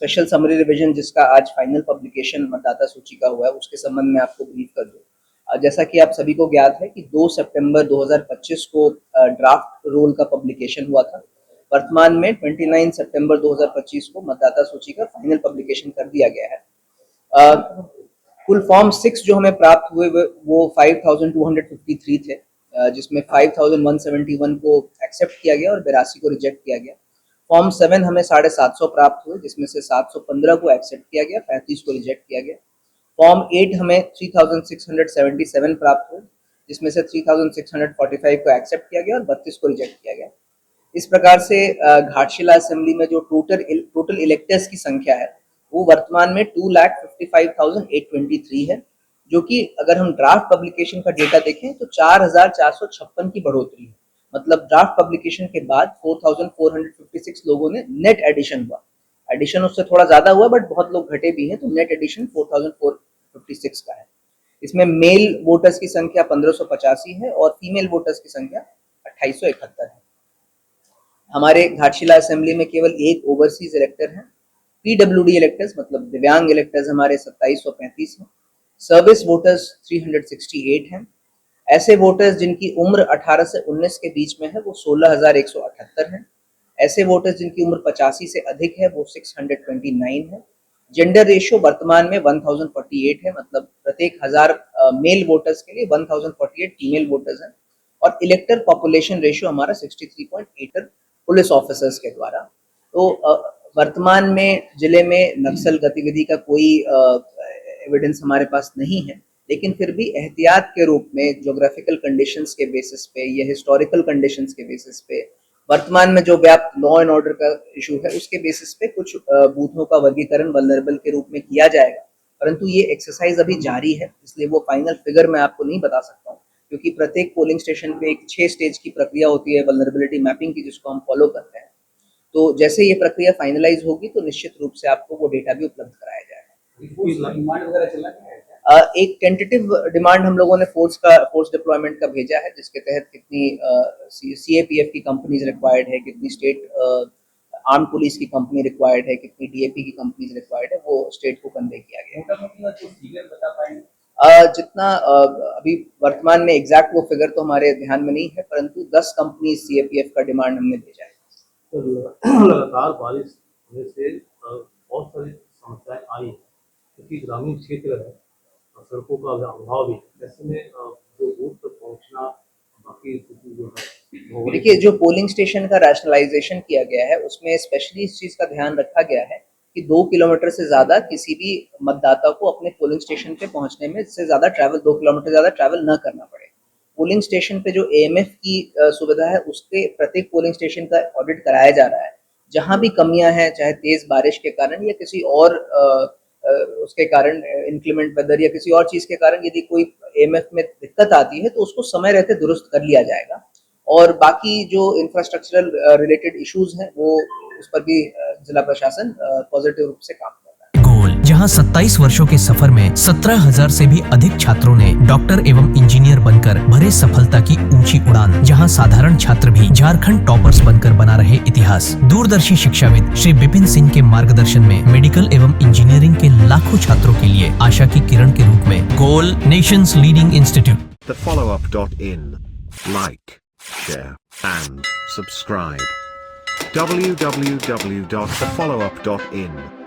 Special summary revision जिसका आज final publication मतदाता सूची का हुआ है, उसके संबंध में आपको ब्रीफ कर दूं। जैसा कि आप सभी को ज्ञात है कि 2 सितंबर 2025 को ड्राफ्ट रोल का पब्लिकेशन हुआ था। वर्तमान में 29 सितंबर 2025 को मतदाता सूची का फाइनल पब्लिकेशन कर दिया गया है। कुल फॉर्म 6 जो हमें प्राप्त हुए वो 5253 थे, जिसमें 5171 को एक्सेप्ट किया गया और 82 को रिजेक्ट किया गया। फॉर्म 7 हमें 750 प्राप्त हुए, जिसमें से 715 को एक्सेप्ट किया गया, 35 को रिजेक्ट किया गया। फॉर्म 8 हमें 3677 प्राप्त हुए, जिसमें से 3645 को एक्सेप्ट किया गया और 32 को रिजेक्ट किया गया। इस प्रकार से घाटशिला असेंबली में जो टोटल इलेक्टर्स की संख्या है वो वर्तमान में 2,55,823 है, जो कि अगर हम ड्राफ्ट पब्लिकेशन का डेटा देखें तो 4,456 की बढ़ोतरी है। मतलब ड्राफ्ट पब्लिकेशन के बाद 4,456 लोगों ने नेट एडिशन हुआ। एडिशन उससे थोड़ा ज्यादा हुआ बट बहुत लोग घटे भी हैं, तो नेट एडिशन 4,456 का है। इसमें मेल वोटर्स की संख्या 1585 है और फीमेल वोटर्स की संख्या 2871 है। हमारे घाटशिला असेंबली में केवल एक ओवरसीज इलेक्टर है। पीडब्ल्यूडी इलेक्टर्स मतलब दिव्यांग इलेक्टर्स हमारे 2735 हैं। सर्विस वोटर्स 368 हैं। ऐसे वोटर्स जिनकी उम्र 18 से 19 के बीच में है वो 16,178 हैं। ऐसे वोटर्स जिनकी उम्र 85 से अधिक है वो 629 है। जेंडर रेशियो वर्तमान में 1048 है, मतलब प्रत्येक 1000 मेल वोटर्स के लिए 1048 फीमेल वोटर्स हैं। और इलेक्टर पॉपुलेशन रेशियो हमारा 63.8 पुलिस ऑफिसर्स के द्वारा। तो वर्तमान में जिले में नक्सल गतिविधि का कोई एविडेंस हमारे पास नहीं है, लेकिन फिर भी एहतियात के रूप में ज्योग्राफिकल कंडीशंस के बेसिस पे या हिस्टोरिकल कंडीशंस के बेसिस पे वर्तमान में जो व्याप्त लॉ एंड ऑर्डर का इशू है उसके बेसिस पे कुछ बूथों का वर्गीकरण वल्नरेबल के रूप में किया जाएगा, परंतु ये एक्सरसाइज अभी जारी है, इसलिए वो फाइनल फिगर मैं आपको नहीं बता सकता हूँ, क्योंकि प्रत्येक पोलिंग स्टेशन पे एक 6 स्टेज की प्रक्रिया होती है वल्नरेबिलिटी मैपिंग की, जिसको हम फॉलो करते हैं। तो जैसे ये प्रक्रिया फाइनलाइज होगी तो निश्चित रूप से आपको वो डेटा भी उपलब्ध कराया जाएगा। एक टेंटेटिव डिमांड हम लोगों ने फोर्स डिप्लॉयमेंट का भेजा है, जिसके तहत कितनी सीएपीएफ की कंपनीज रिक्वायर्ड है, कितनी स्टेट आर्म पुलिस की कंपनी रिक्वायर्ड है, कितनी डीएपी की कंपनीज रिक्वायर्ड है, वो स्टेट को कन्वे किया गया है। जितना अभी वर्तमान में एग्जैक्ट वो फिगर तो हमारे ध्यान में नहीं है, परंतु 10 कंपनी सीएपीएफ का डिमांड हमने भेजा है। तो लगातार बारिश होने से बहुत सारी समस्याएं आई हैं, क्योंकि ग्रामीण क्षेत्र है, सड़कों का अभाव भी, ऐसे में जो बूथ तक पहुंचना बाकी जो है। देखिए, जो पोलिंग स्टेशन का रैशनलाइजेशन किया गया है उसमें स्पेशली इस चीज का ध्यान रखा गया है कि 2 किलोमीटर से ज्यादा किसी भी मतदाता को अपने पोलिंग स्टेशन पे पहुंचने में इससे ज्यादा ट्रैवल 2 किलोमीटर ज्यादा ट्रैवल न करना पड़े। पोलिंग स्टेशन पे जो एएमएफ की सुविधा है उसके प्रत्येक पोलिंग स्टेशन का ऑडिट कराया जा रहा है। जहां भी कमियां हैं, चाहे तेज बारिश के कारण या किसी और उसके कारण, इंक्लीमेंट वेदर या किसी और चीज के कारण यदि कोई एएमएफ में दिक्कत आती है तो उसको समय रहते दुरुस्त कर लिया जाएगा। और बाकी जो इंफ्रास्ट्रक्चरल रिलेटेड इश्यूज हैं वो उस पर भी जिला प्रशासन पॉजिटिव रूप से काम कर रहा है। गोल, जहां 27 वर्षों के सफर में 17,000 से भी अधिक छात्रों ने डॉक्टर एवं इंजीनियर बनकर भरे सफलता की ऊंची उड़ान, जहां साधारण छात्र भी झारखंड टॉपर्स बनकर बना रहे इतिहास। दूरदर्शी शिक्षाविद श्री विपिन सिंह के मार्गदर्शन में मेडिकल एवं इंजीनियरिंग के लाखों छात्रों के लिए आशा की किरण के रूप में goal, nation's leading institute. thefollowup.in. Like, share and subscribe. www.thefollowup.in